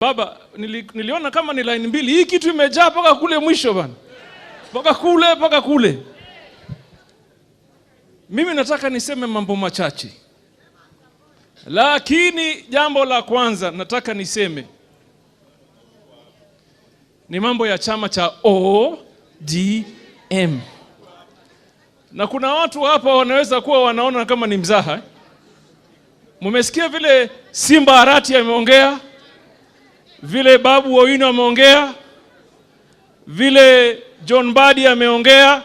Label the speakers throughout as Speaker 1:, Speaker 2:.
Speaker 1: Baba, niliona kama ni line mbili. Hii kitu imejaa paka kule mwisho bana. Paka kule. Mimi nataka niseme mambo machache. Lakini jambo la kwanza nataka niseme ni mambo ya chama cha ODM. Na kuna watu hapa wanaweza kuwa wanaona kama ni mzaha. Mumesikia vile Simba Arati ameongea, vile Babu Owino ameongea, vile John Mbadi ameongea.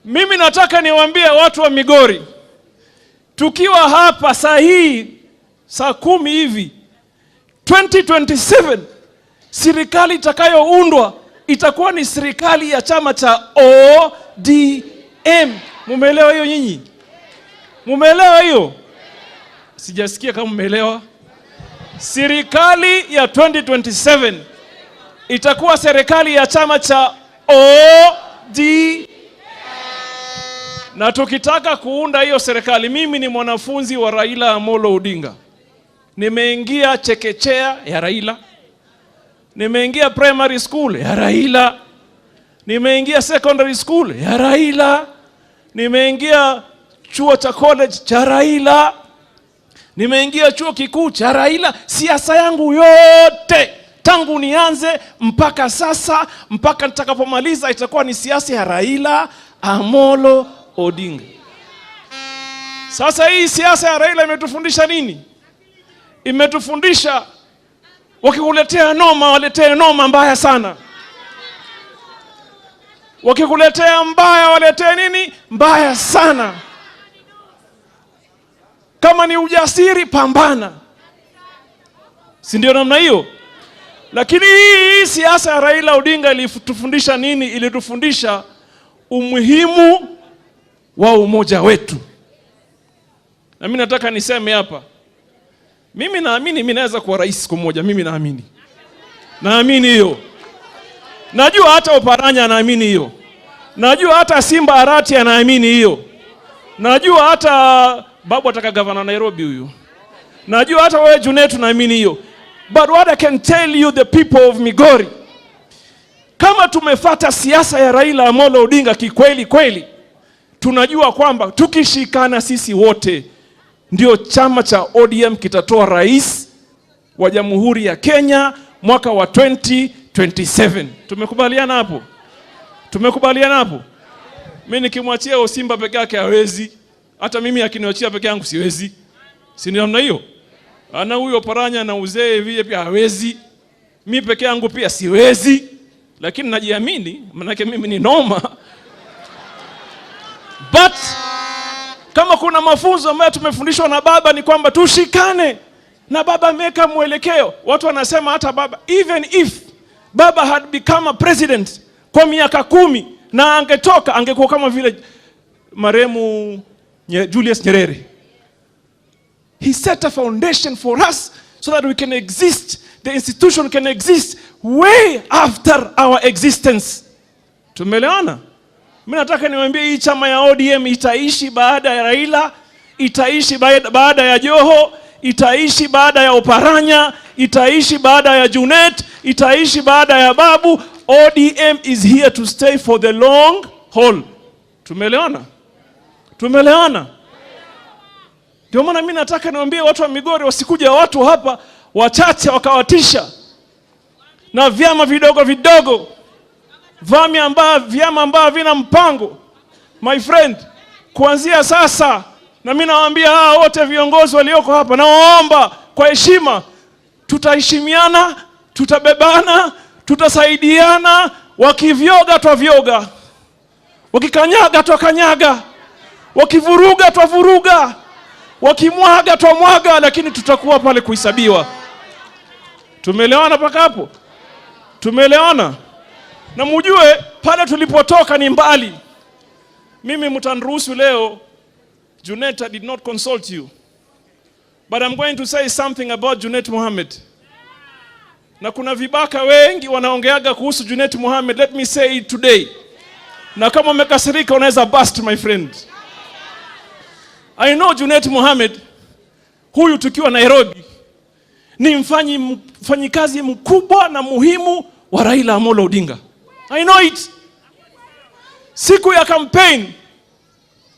Speaker 1: Mimi nataka niwaambie watu wa Migori, tukiwa hapa saa hii saa 10 hivi 2027 serikali itakayoundwa itakuwa ni serikali ya chama cha ODM. Mumeelewa hiyo nyinyi? Mumeelewa hiyo? Sijasikia kama mumeelewa. Serikali ya 2027 itakuwa serikali ya chama cha ODM. Na tukitaka kuunda hiyo serikali, mimi ni mwanafunzi wa Raila Amolo Odinga. Nimeingia chekechea ya Raila. Nimeingia primary school ya Raila. Nimeingia secondary school ya Raila. Nimeingia chuo cha college cha Raila. Nimeingia chuo kikuu cha Raila. Siasa yangu yote tangu nianze mpaka sasa, mpaka nitakapomaliza, itakuwa ni siasa ya Raila Amolo Odinga. Sasa hii siasa ya Raila imetufundisha nini? Imetufundisha wakikuletea noma, waletee noma mbaya sana. Wakikuletea mbaya, waletee nini? Mbaya sana. Kama ni ujasiri, pambana. Si ndio namna hiyo? Lakini hii siasa ya Raila Odinga ilitufundisha nini? Ilitufundisha umuhimu wa umoja wetu. Na mimi nataka niseme hapa, mimi naamini mimi naweza kuwa rais siku moja. Mimi naamini. Naamini hiyo. Najua hata Oparanya anaamini hiyo. Najua hata Simba Arati anaamini hiyo. Najua hata Babu ataka gavana Nairobi huyu. Najua hata wewe Junet unaamini hiyo. But what I can tell you, the people of Migori, kama tumefuata siasa ya Raila Amolo Odinga kikweli kweli, tunajua kwamba tukishikana sisi wote ndio chama cha ODM kitatoa rais wa Jamhuri ya Kenya mwaka wa 2027. Tumekubaliana hapo? Tumekubaliana hapo? Mimi nikimwachia Osimba peke yake hawezi. Hata mimi akiniachia peke yangu siwezi. Si ndio namna hiyo? Ana huyo Paranya na uzee vile pia hawezi. Mimi peke yangu pia siwezi. Lakini najiamini, maana mimi ni noma. But kama kuna mafunzo ambayo tumefundishwa na baba ni kwamba tushikane. Na baba ameweka mwelekeo. Watu wanasema hata baba, even if baba had become a president kwa miaka 10 na angetoka, angekuwa kama vile maremu Julius Nyerere. He set a foundation for us so that we can exist, the institution can exist way after our existence. Tumeelewana? Mimi nataka niwaambie hii chama ya ODM itaishi baada ya Raila, itaishi baada ya Joho, itaishi baada ya Oparanya, itaishi baada ya Junet, itaishi baada ya Babu. ODM is here to stay for the long haul. Tumeelewana? Tumeelewana? Ndio maana mimi nataka niwaambie watu wa Migori wasikuja watu hapa wachache wakawatisha na vyama vidogo vidogo, vyama ambavyo vina mpango. My friend, kuanzia sasa, na mimi nawaambia hawa wote viongozi walioko hapa, naomba kwa heshima, tutaheshimiana, tutabebana, tutasaidiana. Wakivyoga twavyoga, wakikanyaga twakanyaga, wakivuruga twavuruga, wakimwaga twamwaga, lakini tutakuwa pale kuhesabiwa. Tumeelewana paka hapo? Tumeelewana? Na mjue pale tulipotoka ni mbali. Mimi mtaniruhusu leo, Junet, I did not consult you, but I'm going to say something about Junet Mohamed. Na kuna vibaka wengi wanaongeaga kuhusu Junet Mohamed. Let me say it today. Na kama umekasirika unaweza bust, my friend. I know Junet Mohamed, huyu tukiwa Nairobi, ni mfanyikazi mkubwa na muhimu wa Raila Amolo Odinga. I know it. Siku ya campaign,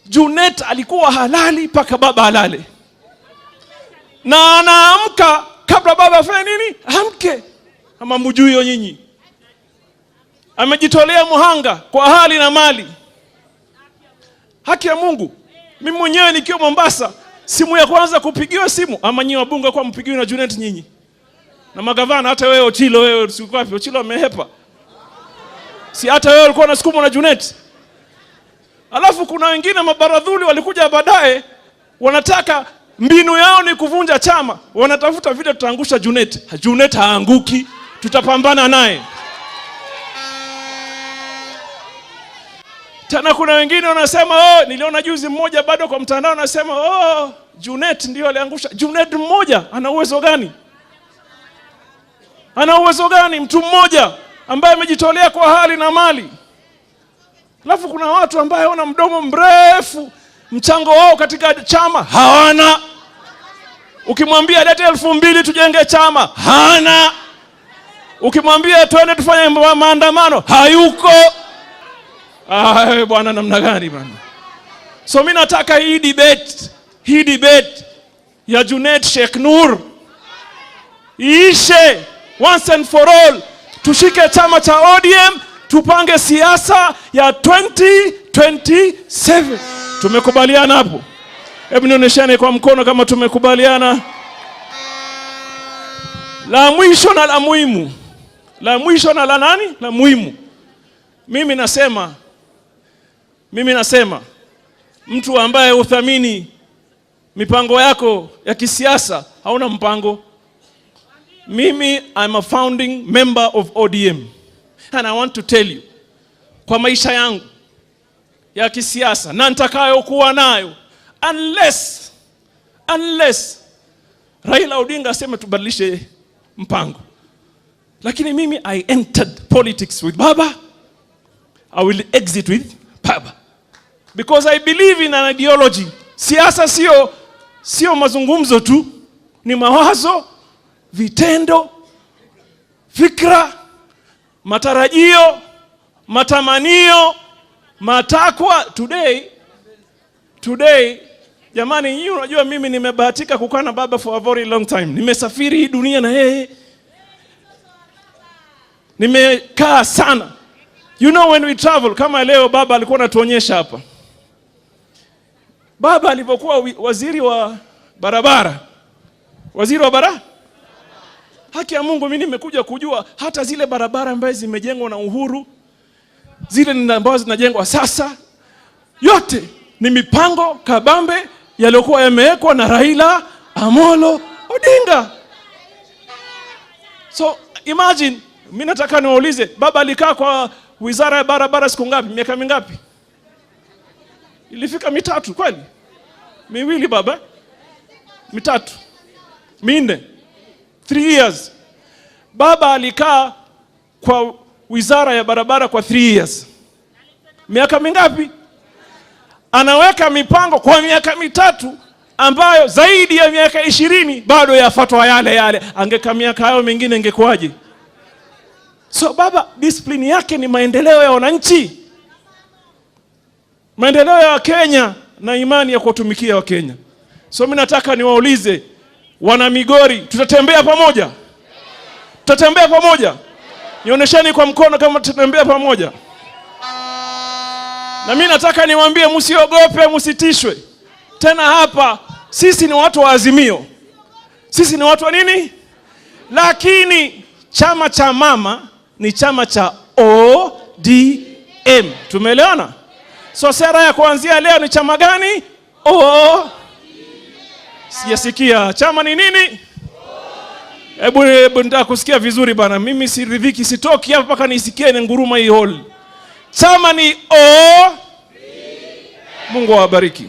Speaker 1: Junet alikuwa halali paka baba halale. Na anaamka kabla baba afanye nini? Amke. Ama mjui hiyo nyinyi. Amejitolea muhanga kwa hali na mali. Haki ya Mungu. Mimi mwenyewe nikiwa Mombasa, simu ya kwanza kupigiwa simu, ama nyinyi wabunge kwa mpigiwa na Junet nyinyi. Na magavana, hata wewe Ochilo, wewe usiku wapi? Ochilo amehepa. Si hata wewe ulikuwa unasukumwa na Junet. Alafu kuna wengine mabaradhuli walikuja baadaye, wanataka mbinu yao ni kuvunja chama. Wanatafuta vile tutaangusha Junet. Junet haanguki, tutapambana naye. Tena kuna wengine wanasema, niliona juzi mmoja bado kwa mtandao anasema, Junet ndio aliangusha. Junet mmoja ana uwezo gani? Ana uwezo gani mtu mmoja ambaye amejitolea kwa hali na mali? Alafu kuna watu ambao wana mdomo mrefu, mchango wao katika chama hawana. Ukimwambia lete 2,000 tujenge chama, hana. Ukimwambia twende tufanye maandamano, hayuko. Bwana namna gani bwana? So mimi nataka hii debate ya Junet Sheikh Nur iishe once and for all. Tushike chama cha ODM, tupange siasa ya 2027. Tumekubaliana hapo? Hebu nionyeshane kwa mkono kama tumekubaliana. La mwisho na la muhimu. La mwisho na la nani? La muhimu. Mimi nasema mtu ambaye uthamini mipango yako ya kisiasa hauna mpango. Mimi I'm a founding member of ODM, and I want to tell you, kwa maisha yangu ya kisiasa na nitakayokuwa nayo, unless Raila Odinga aseme tubadilishe mpango, lakini mimi I entered politics with Baba, I will exit with Baba, because I believe in an ideology. Siasa sio mazungumzo tu, ni mawazo, vitendo, fikra, matarajio, matamanio, matakwa. Today, jamani, nyinyi unajua mimi nimebahatika kukaa na Baba for a very long time. Nimesafiri hii dunia na yeye. Nimekaa sana. You know when we travel, kama leo Baba alikuwa anatuonyesha hapa. Baba alipokuwa waziri wa barabara. Haki ya Mungu, mimi nimekuja kujua hata zile barabara ambazo zimejengwa na Uhuru, zile ambazo zinajengwa sasa, yote ni mipango kabambe yaliokuwa yamewekwa na Raila Amolo Odinga. So imagine, mimi nataka niwaulize, Baba alikaa kwa wizara ya barabara siku ngapi? Miaka mingapi? Ilifika 3 kweli? 2 Baba? 3? 4? 3 years. Baba alikaa kwa wizara ya barabara kwa 3 years. Miaka mingapi? Anaweka mipango kwa miaka 3 ambayo zaidi ya miaka 20 bado yafuatwa yale. Angeka miaka hayo mengine ingekuwaje? So Baba discipline yake ni maendeleo ya wananchi, maendeleo ya Kenya na imani ya kuwatumikia Wakenya. So mimi nataka niwaulize wana Migori, tutatembea pamoja? Tutatembea pamoja? Nionyesheni kwa mkono kama tutatembea pamoja. Na mimi nataka niwaambie msiogope, msitishwe. Tena hapa sisi ni watu wa Azimio. Sisi ni watu wa nini? Lakini chama cha mama ni chama cha ODM. Tumeelewana? So sera ya kuanzia leo ni chama gani? Sijasikia. Chama ni nini? Hebu nataka kusikia vizuri bana. Mimi siridhiki, sitoki hapa mpaka nisikie ni nguruma hii hall. Chama ni Mungu awabariki.